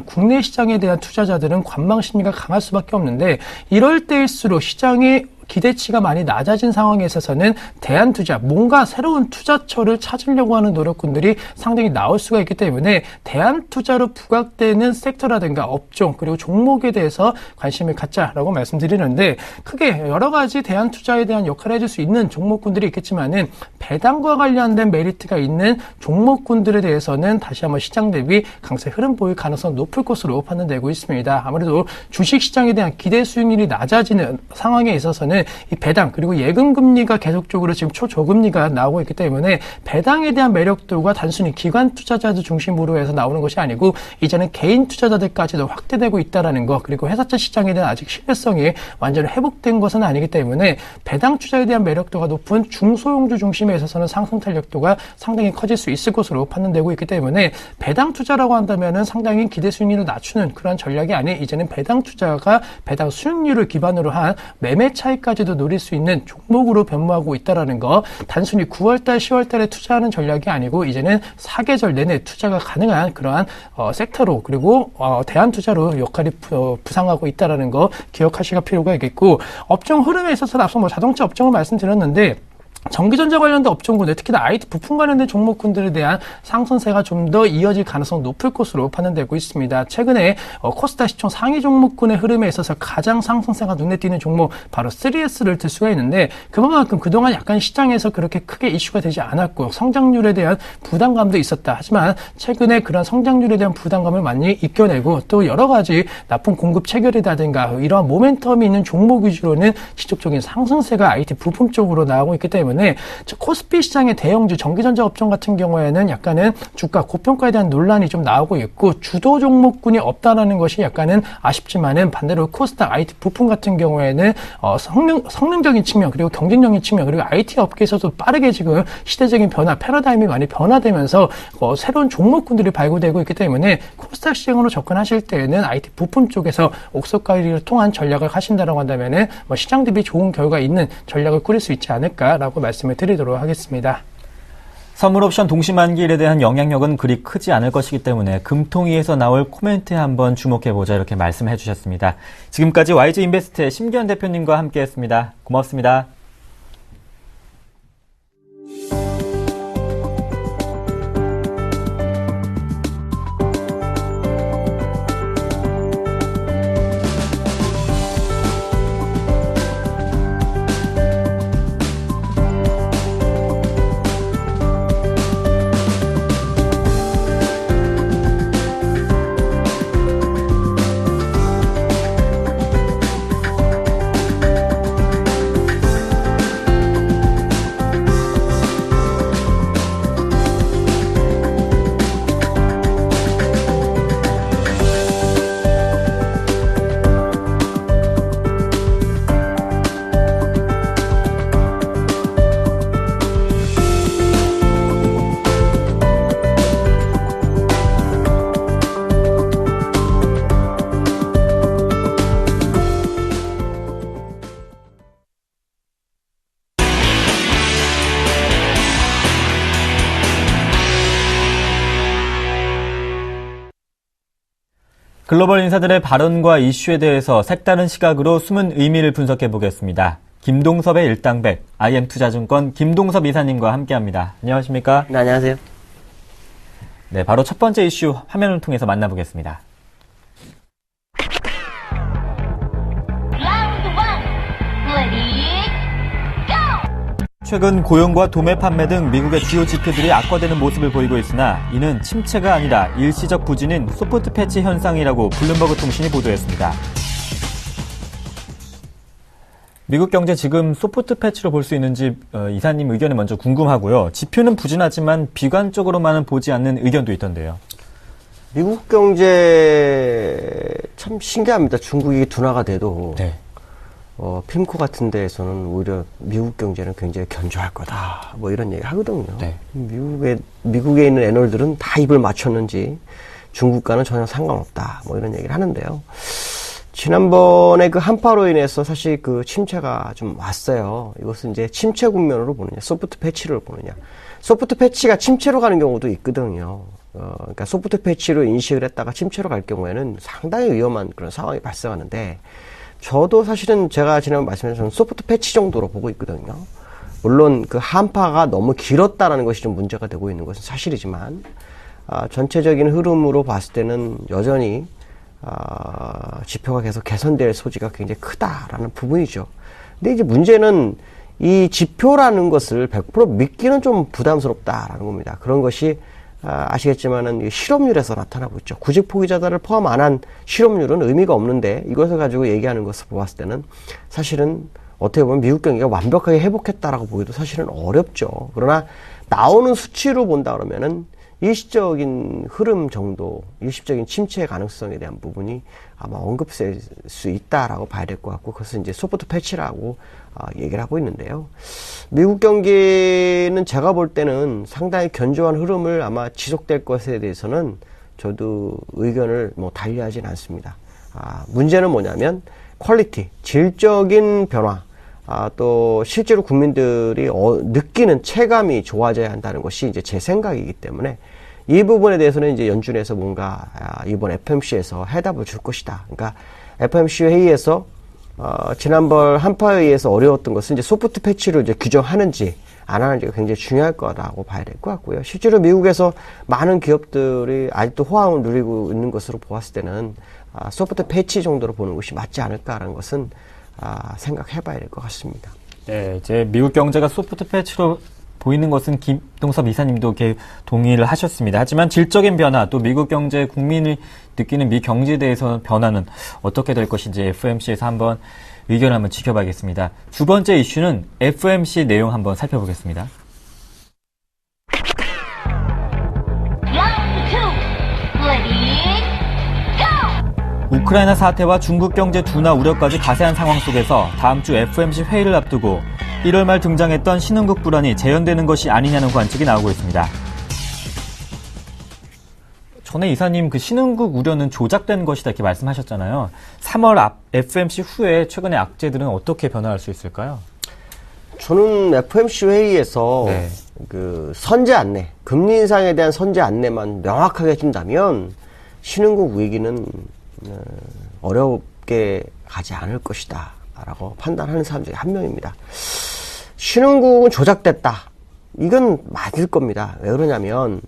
국내 시장에 대한 투자자들은 관망 심리가 강할 수밖에 없는데, 이럴 때일수록 시장의 기대치가 많이 낮아진 상황에 있어서는 대안투자, 뭔가 새로운 투자처를 찾으려고 하는 노력군들이 상당히 나올 수가 있기 때문에 대안투자로 부각되는 섹터라든가 업종 그리고 종목에 대해서 관심을 갖자라고 말씀드리는데, 크게 여러 가지 대안투자에 대한 역할을 해줄 수 있는 종목군들이 있겠지만은 배당과 관련된 메리트가 있는 종목군들에 대해서는 다시 한번 시장 대비 강세 흐름 보일 가능성 높을 것으로 판단되고 있습니다. 아무래도 주식시장에 대한 기대 수익률이 낮아지는 상황에 있어서는 이 배당 그리고 예금 금리가 계속적으로 지금 초저금리가 나오고 있기 때문에 배당에 대한 매력도가 단순히 기관 투자자들 중심으로 해서 나오는 것이 아니고 이제는 개인 투자자들까지도 확대되고 있다라는 거, 그리고 회사채 시장에 대한 아직 신뢰성이 완전히 회복된 것은 아니기 때문에 배당 투자에 대한 매력도가 높은 중소형주 중심에 있어서는 상승 탄력도가 상당히 커질 수 있을 것으로 판단되고 있기 때문에 배당 투자라고 한다면은 상당히 기대 수익률을 낮추는 그런 전략이 아닌, 이제는 배당 투자가 배당 수익률을 기반으로 한 매매 차익까지도 노릴 수 있는 종목으로 변모하고 있다라는 거, 단순히 9월달, 10월달에 투자하는 전략이 아니고 이제는 사계절 내내 투자가 가능한 그러한 섹터로, 그리고 대안 투자로 역할이 부상하고 있다라는 거 기억하실 필요가 있겠고, 업종 흐름에 있어서 앞서 자동차 업종을 말씀드렸는데, 전기전자 관련된 업종군들, 특히나 IT 부품 관련된 종목군들에 대한 상승세가 좀 더 이어질 가능성 높을 것으로 판단되고 있습니다. 최근에 코스닥 시총 상위 종목군의 흐름에 있어서 가장 상승세가 눈에 띄는 종목 바로 3S를 들 수가 있는데, 그만큼 그동안 약간 시장에서 그렇게 크게 이슈가 되지 않았고 성장률에 대한 부담감도 있었다. 하지만 최근에 그런 성장률에 대한 부담감을 많이 이겨내고, 또 여러 가지 납품 공급 체결이라든가 이러한 모멘텀이 있는 종목 위주로는 지속적인 상승세가 IT 부품 쪽으로 나오고 있기 때문에 코스피 시장의 대형주 전기전자 업종 같은 경우에는 약간은 주가 고평가에 대한 논란이 좀 나오고 있고, 주도 종목군이 없다라는 것이 약간은 아쉽지만은 반대로 코스닥 IT 부품 같은 경우에는 성능적인 측면 그리고 경쟁력인 측면 그리고 IT 업계에서도 빠르게 지금 시대적인 변화, 패러다임이 많이 변화되면서 새로운 종목군들이 발굴되고 있기 때문에 코스닥 시장으로 접근하실 때에는 IT 부품 쪽에서 옥석 관리를 통한 전략을 하신다라고 한다면은 시장 대비 좋은 결과 있는 전략을 꾸릴 수 있지 않을까라고 말씀을 드리도록 하겠습니다. 선물 옵션 동시만기일에 대한 영향력은 그리 크지 않을 것이기 때문에 금통위에서 나올 코멘트에 한번 주목해보자, 이렇게 말씀해 주셨습니다. 지금까지 YG인베스트의 심기현 대표님과 함께했습니다. 고맙습니다. 글로벌 인사들의 발언과 이슈에 대해서 색다른 시각으로 숨은 의미를 분석해 보겠습니다. 김동섭의 일당백, IM투자증권 김동섭 이사님과 함께합니다. 안녕하십니까? 네, 안녕하세요. 네, 바로 첫 번째 이슈 화면을 통해서 만나보겠습니다. 최근 고용과 도매 판매 등 미국의 주요 지표들이 악화되는 모습을 보이고 있으나 이는 침체가 아니라 일시적 부진인 소프트 패치 현상이라고 블룸버그 통신이 보도했습니다. 미국 경제 지금 소프트 패치로 볼 수 있는지 이사님 의견이 먼저 궁금하고요. 지표는 부진하지만 비관적으로만은 보지 않는 의견도 있던데요. 미국 경제 참 신기합니다. 중국이 둔화가 돼도 네. 핌코 같은 데에서는 오히려 미국 경제는 굉장히 견조할 거다. 뭐 이런 얘기 하거든요. 네. 미국에 있는 애널들은 다 입을 맞췄는지 중국과는 전혀 상관없다. 뭐 이런 얘기를 하는데요. 지난번에 그 한파로 인해서 사실 그 침체가 좀 왔어요. 이것은 이제 침체 국면으로 보느냐, 소프트 패치를 보느냐. 소프트 패치가 침체로 가는 경우도 있거든요. 그러니까 소프트 패치로 인식을 했다가 침체로 갈 경우에는 상당히 위험한 그런 상황이 발생하는데, 저도 사실은 제가 지난번 말씀드린 소프트 패치 정도로 보고 있거든요. 물론 그 한파가 너무 길었다라는 것이 좀 문제가 되고 있는 것은 사실이지만, 전체적인 흐름으로 봤을 때는 여전히 지표가 계속 개선될 소지가 굉장히 크다라는 부분이죠. 근데 이제 문제는 이 지표라는 것을 100% 믿기는 좀 부담스럽다라는 겁니다. 그런 것이 아시겠지만은 실업률에서 나타나고 있죠. 구직 포기자들을 포함 안 한 실업률은 의미가 없는데 이것을 가지고 얘기하는 것을 보았을 때는 사실은 어떻게 보면 미국 경기가 완벽하게 회복했다라고 보기도 사실은 어렵죠. 그러나 나오는 수치로 본다 그러면은 일시적인 흐름 정도, 일시적인 침체의 가능성에 대한 부분이 아마 언급될 수 있다라고 봐야 될 것 같고, 그것은 이제 소프트 패치라고 얘기를 하고 있는데요. 미국 경기는 제가 볼 때는 상당히 견조한 흐름을 아마 지속될 것에 대해서는 저도 의견을 뭐 달리하진 않습니다. 문제는 뭐냐면 퀄리티, 질적인 변화, 또 실제로 국민들이 느끼는 체감이 좋아져야 한다는 것이 이제 제 생각이기 때문에 이 부분에 대해서는 이제 연준에서 뭔가 이번 FOMC에서 해답을 줄 것이다. 그러니까 FOMC 회의에서 지난번 한파에 의해서 어려웠던 것은 이제 소프트 패치를 이제 규정하는지 안 하는지가 굉장히 중요할 거라고 봐야 될 것 같고요. 실제로 미국에서 많은 기업들이 아직도 호황을 누리고 있는 것으로 보았을 때는 소프트 패치 정도로 보는 것이 맞지 않을까라는 것은 생각해 봐야 될 것 같습니다. 네, 이제 미국 경제가 소프트 패치로 보이는 것은 김동섭 이사님도 동의를 하셨습니다. 하지만 질적인 변화, 또 미국 경제 국민이 느끼는 미 경제에 대해서 변화는 어떻게 될 것인지 FOMC에서 한번 의견을 한번 지켜봐야겠습니다. 두 번째 이슈는 FOMC 내용 한번 살펴보겠습니다. 우크라이나 사태와 중국 경제 둔화 우려까지 가세한 상황 속에서 다음 주 FOMC 회의를 앞두고 1월 말 등장했던 신흥국 불안이 재현되는 것이 아니냐는 관측이 나오고 있습니다. 전에 이사님 그 신흥국 우려는 조작된 것이다 이렇게 말씀하셨잖아요. 3월 FOMC 후에 최근의 악재들은 어떻게 변화할 수 있을까요? 저는 FOMC 회의에서 네. 그 선제 안내, 금리 인상에 대한 선제 안내만 명확하게 해준다면 신흥국 위기는 어렵게 가지 않을 것이다 라고 판단하는 사람 중에 한 명입니다. 신흥국은 조작됐다. 이건 맞을 겁니다. 왜 그러냐면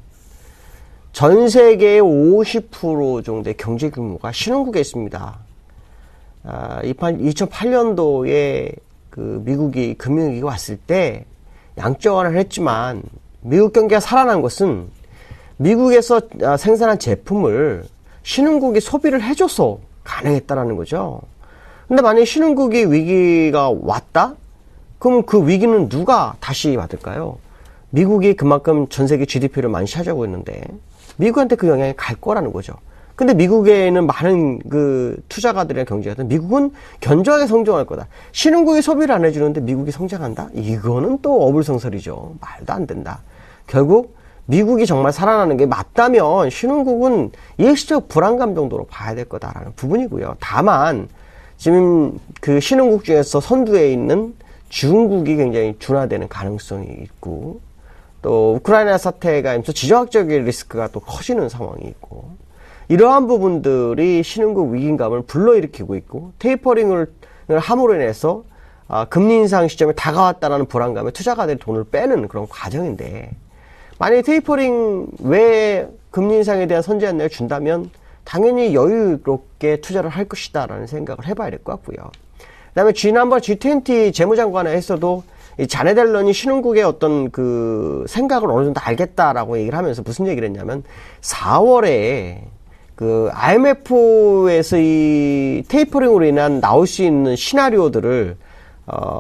전 세계의 50% 정도의 경제 규모가 신흥국에 있습니다. 2008년도에 그 미국이 금융위기가 왔을 때 양적완화를 했지만 미국 경기가 살아난 것은 미국에서 생산한 제품을 신흥국이 소비를 해줘서 가능했다라는 거죠. 근데 만약에 신흥국이 위기가 왔다? 그럼 그 위기는 누가 다시 받을까요? 미국이 그만큼 전 세계 GDP를 많이 차지하고 있는데 미국한테 그 영향이 갈 거라는 거죠. 근데 미국에는 많은 그 투자가들이나 경제가들 미국은 견조하게 성장할 거다. 신흥국이 소비를 안 해주는데 미국이 성장한다? 이거는 또 어불성설이죠. 말도 안 된다. 결국 미국이 정말 살아나는 게 맞다면 신흥국은 일시적 불안감 정도로 봐야 될 거다라는 부분이고요. 다만 지금 그 신흥국 중에서 선두에 있는 중국이 굉장히 둔화되는 가능성이 있고 또 우크라이나 사태가 있면서 지정학적인 리스크가 또 커지는 상황이 있고 이러한 부분들이 신흥국 위기감을 불러일으키고 있고 테이퍼링을 함으로 인해서 금리 인상 시점에 다가왔다는 불안감에 투자가들이 돈을 빼는 그런 과정인데 만약에 테이퍼링 외에 금리 인상에 대한 선제 안내를 준다면 당연히 여유롭게 투자를 할 것이다라는 생각을 해봐야 될 것 같고요. 그다음에 지난번 G20 재무장관회에서도 이 자네 델런이 신흥국의 어떤 그 생각을 어느 정도 알겠다라고 얘기를 하면서 무슨 얘기를 했냐면 4월에 그 IMF에서 이 테이퍼링으로 인한 나올 수 있는 시나리오들을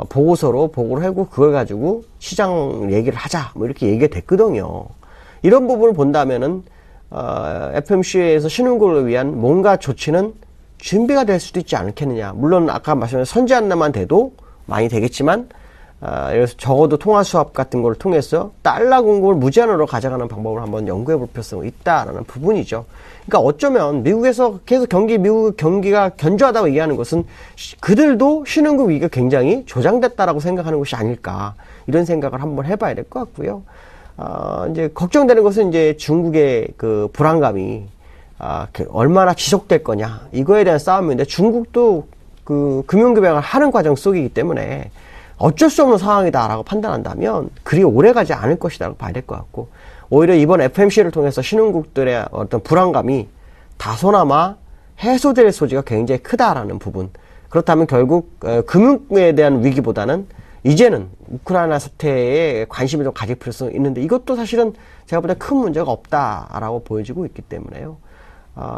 보고서로 보고를 하고 그걸 가지고 시장 얘기를 하자 뭐 이렇게 얘기가 됐거든요. 이런 부분을 본다면은 FMC에서 신흥국을 위한 뭔가 조치는 준비가 될 수도 있지 않겠느냐. 물론 아까 말씀하신 선제 안내만 돼도 많이 되겠지만 그래서 적어도 통화 수합 같은 걸 통해서 달러 공급을 무제한으로 가져가는 방법을 한번 연구해 볼 필요성이 있다라는 부분이죠. 그러니까 어쩌면 미국에서 계속 미국 경기가 견조하다고 얘기하는 것은 그들도 신흥국 위기가 굉장히 조장됐다라고 생각하는 것이 아닐까 이런 생각을 한번 해봐야 될 것 같고요. 이제 걱정되는 것은 이제 중국의 그 불안감이 얼마나 지속될 거냐 이거에 대한 싸움인데 중국도 그 금융급약을 하는 과정 속이기 때문에 어쩔 수 없는 상황이다라고 판단한다면 그리 오래 가지 않을 것이라고 봐야 될 것 같고 오히려 이번 FMC를 통해서 신흥국들의 어떤 불안감이 다소나마 해소될 소지가 굉장히 크다라는 부분. 그렇다면 결국 금융에 대한 위기보다는 이제는 우크라이나 사태에 관심을 좀 가질 필요성이 있는데 이것도 사실은 제가 볼 때 큰 문제가 없다라고 보여지고 있기 때문에요.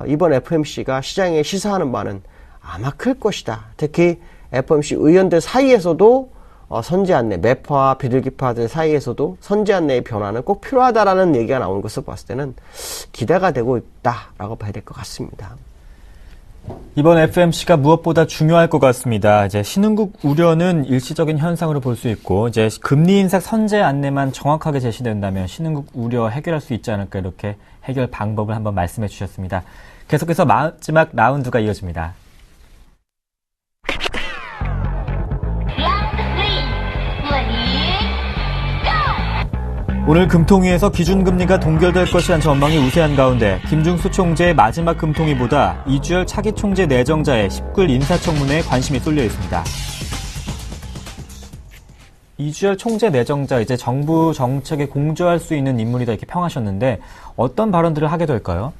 이번 FMC가 시장에 시사하는 바는 아마 클 것이다. 특히 FMC 의원들 사이에서도 선제 안내, 매파와 비둘기파들 사이에서도 선제 안내의 변화는 꼭 필요하다라는 얘기가 나오는 것을 봤을 때는 기대가 되고 있다라고 봐야 될 것 같습니다. 이번 FMC가 무엇보다 중요할 것 같습니다. 이제 신흥국 우려는 일시적인 현상으로 볼 수 있고, 이제 금리 인상 선제 안내만 정확하게 제시된다면 신흥국 우려 해결할 수 있지 않을까 이렇게 해결 방법을 한번 말씀해 주셨습니다. 계속해서 마지막 라운드가 이어집니다. 오늘 금통위에서 기준금리가 동결될 것이란 전망이 우세한 가운데 김중수 총재의 마지막 금통위보다 이주열 차기 총재 내정자의 19일 인사청문회에 관심이 쏠려 있습니다. 이주열 총재 내정자 이제 정부 정책에 공조할 수 있는 인물이다 이렇게 평하셨는데 어떤 발언들을 하게 될까요?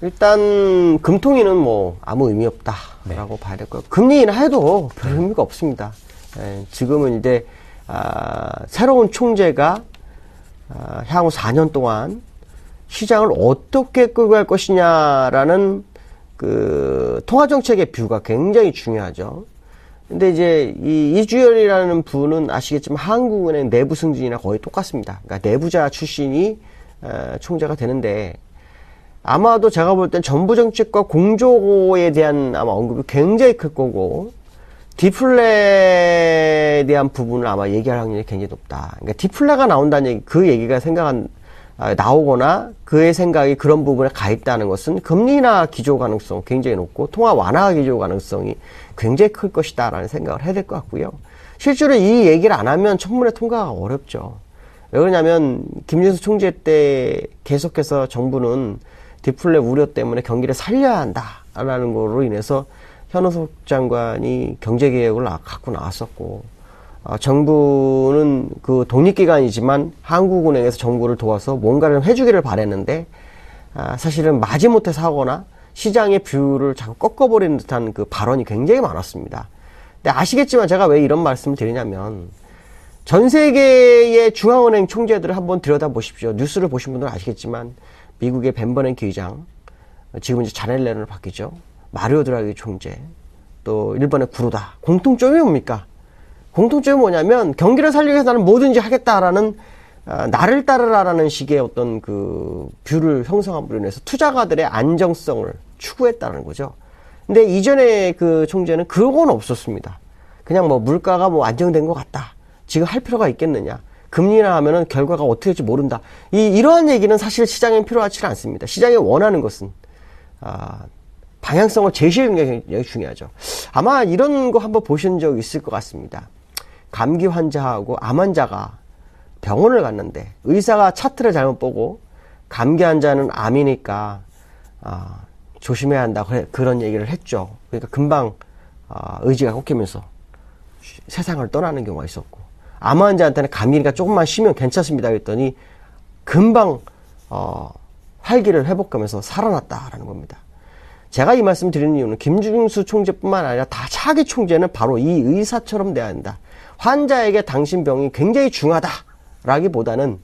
일단 금통위는 뭐 아무 의미 없다라고 봐야 될 거예요. 금리 인하해도 별 의미가 없습니다. 지금은 이제 새로운 총재가 향후 4년 동안 시장을 어떻게 끌고 갈 것이냐라는 그 통화정책의 뷰가 굉장히 중요하죠. 근데 이제 이 이주열이라는 분은 아시겠지만 한국은행 내부 승진이나 거의 똑같습니다. 그러니까 내부자 출신이 총재가 되는데 아마도 제가 볼 땐 정부정책과 공조에 대한 아마 언급이 굉장히 클 거고 디플레에 대한 부분을 아마 얘기할 확률이 굉장히 높다. 그러니까 디플레가 나온다는 얘기, 그 얘기가 나오거나 그의 생각이 그런 부분에 가 있다는 것은 금리 인하 기조 가능성 굉장히 높고 통화 완화 기조 가능성이 굉장히 클 것이다라는 생각을 해야 될 것 같고요. 실제로 이 얘기를 안 하면 청문회 통과가 어렵죠. 왜 그러냐면 김진수 총재 때 계속해서 정부는 디플레 우려 때문에 경기를 살려야 한다라는 거로 인해서 현우석 장관이 경제개혁을 갖고 나왔었고 정부는 그 독립기관이지만 한국은행에서 정부를 도와서 뭔가를 해주기를 바랬는데 사실은 마지못해서 하거나 시장의 뷰를 자꾸 꺾어버리는 듯한 그 발언이 굉장히 많았습니다. 근데 아시겠지만 제가 왜 이런 말씀을 드리냐면 전 세계의 중앙은행 총재들을 한번 들여다보십시오. 뉴스를 보신 분들은 아시겠지만 미국의 벤 버냉키 의장, 지금 이제 자넷 옐런으로 바뀌죠. 마리오 드라기 총재, 또 일본의 구로다. 공통점이 뭡니까? 공통점이 뭐냐면 경기를 살리기 위해서 나는 뭐든지 하겠다라는 나를 따르라라는 식의 어떤 그 뷰를 형성함으로 인해서 투자가들의 안정성을 추구했다는 거죠. 근데 이전에 그 총재는 그런 건 없었습니다. 그냥 뭐 물가가 뭐 안정된 것 같다. 지금 할 필요가 있겠느냐. 금리 인하하면은 결과가 어떻게 될지 모른다. 이러한 얘기는 사실 시장엔 필요하지 않습니다. 시장이 원하는 것은 방향성을 제시하는 게 굉장히 중요하죠. 아마 이런 거 한번 보신 적 있을 것 같습니다. 감기 환자하고 암 환자가 병원을 갔는데 의사가 차트를 잘못 보고 감기 환자는 암이니까 조심해야 한다. 그런 얘기를 했죠. 그러니까 금방 의지가 꺾이면서 세상을 떠나는 경우가 있었고, 암 환자한테는 감기가 조금만 쉬면 괜찮습니다 그랬더니 금방 활기를 회복하면서 살아났다라는 겁니다. 제가 이 말씀 드리는 이유는 김중수 총재뿐만 아니라 다 차기 총재는 바로 이 의사처럼 돼야 한다. 환자에게 당신 병이 굉장히 중하다라기보다는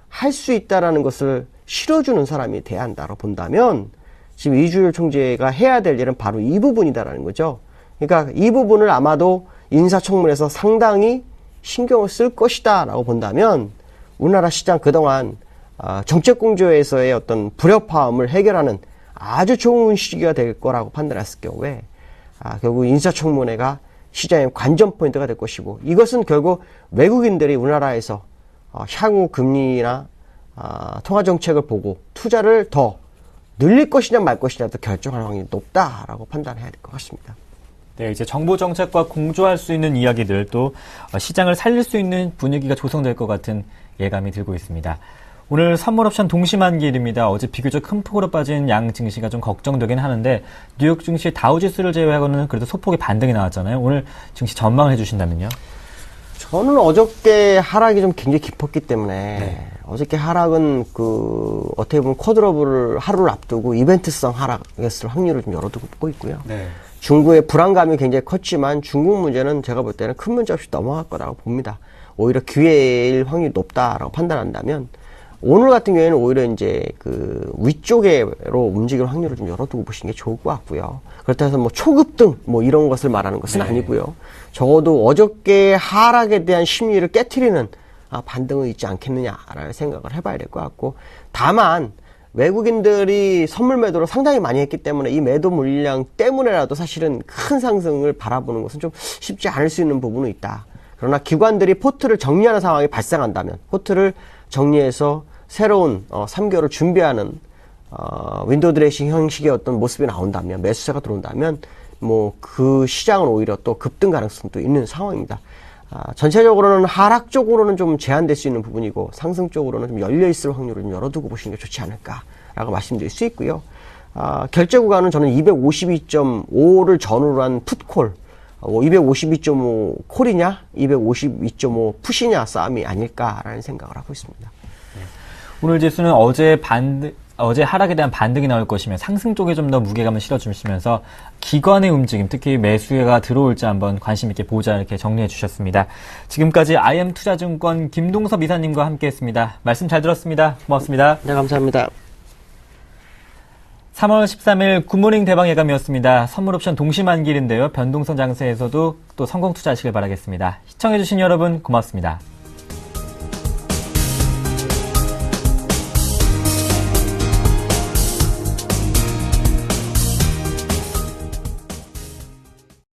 할 수 있다라는 것을 실어주는 사람이 돼야 한다고 본다면 지금 이주열 총재가 해야 될 일은 바로 이 부분이다라는 거죠. 그러니까 이 부분을 아마도 인사청문회에서 상당히 신경을 쓸 것이다라고 본다면 우리나라 시장 그동안 정책공조에서의 어떤 불협화음을 해결하는 아주 좋은 시기가 될 거라고 판단했을 경우에 결국 인사청문회가 시장의 관전 포인트가 될 것이고, 이것은 결국 외국인들이 우리나라에서 향후 금리나 통화정책을 보고 투자를 더 늘릴 것이냐 말 것이냐도 결정할 확률이 높다라고 판단해야 될 것 같습니다. 네, 이제 정부 정책과 공조할 수 있는 이야기들, 또 시장을 살릴 수 있는 분위기가 조성될 것 같은 예감이 들고 있습니다. 오늘 선물 옵션 동시만기일입니다. 어제 비교적 큰 폭으로 빠진 양 증시가 좀 걱정되긴 하는데, 뉴욕 증시 다우지수를 제외하고는 그래도 소폭의 반등이 나왔잖아요. 오늘 증시 전망을 해주신다면요? 저는 어저께 하락이 좀 굉장히 깊었기 때문에 어저께 하락은 어떻게 보면 쿼드러블을 하루를 앞두고 이벤트성 하락했을 확률을 좀 열어두고 있고요. 중국의 불안감이 굉장히 컸지만 중국 문제는 제가 볼 때는 큰 문제 없이 넘어갈 거라고 봅니다. 오히려 기회일 확률이 높다라고 판단한다면 오늘 같은 경우에는 오히려 이제 위쪽으로 움직일 확률을 좀 열어두고 보시는 게 좋을 것 같고요. 그렇다 해서 뭐 초급등 이런 것을 말하는 것은 아니고요. 적어도 어저께 하락에 대한 심리를 깨트리는 반등은 있지 않겠느냐라는 생각을 해봐야 될 것 같고, 다만 외국인들이 선물 매도를 상당히 많이 했기 때문에 이 매도 물량 때문에라도 사실은 큰 상승을 바라보는 것은 좀 쉽지 않을 수 있는 부분은 있다. 그러나 기관들이 포트를 정리하는 상황이 발생한다면, 포트를 정리해서 새로운 3개월을 준비하는 윈도우 드레싱 형식의 어떤 모습이 나온다면, 매수세가 들어온다면 그 시장은 오히려 또 급등 가능성도 있는 상황입니다. 전체적으로는 하락 쪽으로는 좀 제한될 수 있는 부분이고, 상승 쪽으로는 좀 열려있을 확률을 좀 열어두고 보시는 게 좋지 않을까라고 말씀드릴 수 있고요. 결제 구간은 저는 252.5를 전후로 한 풋콜, 252.5 콜이냐 252.5 풋이냐 싸움이 아닐까라는 생각을 하고 있습니다. 오늘 지수는 어제 하락에 대한 반등이 나올 것이며 상승 쪽에 좀 더 무게감을 실어주시면서 기관의 움직임, 특히 매수가 들어올지 한번 관심 있게 보자, 이렇게 정리해 주셨습니다. 지금까지 IM투자증권 김동섭 이사님과 함께했습니다. 말씀 잘 들었습니다. 고맙습니다. 네, 감사합니다. 3월 13일 굿모닝 대박 예감이었습니다. 선물옵션 동시만기일인데요. 변동성 장세에서도 또 성공 투자하시길 바라겠습니다. 시청해주신 여러분 고맙습니다.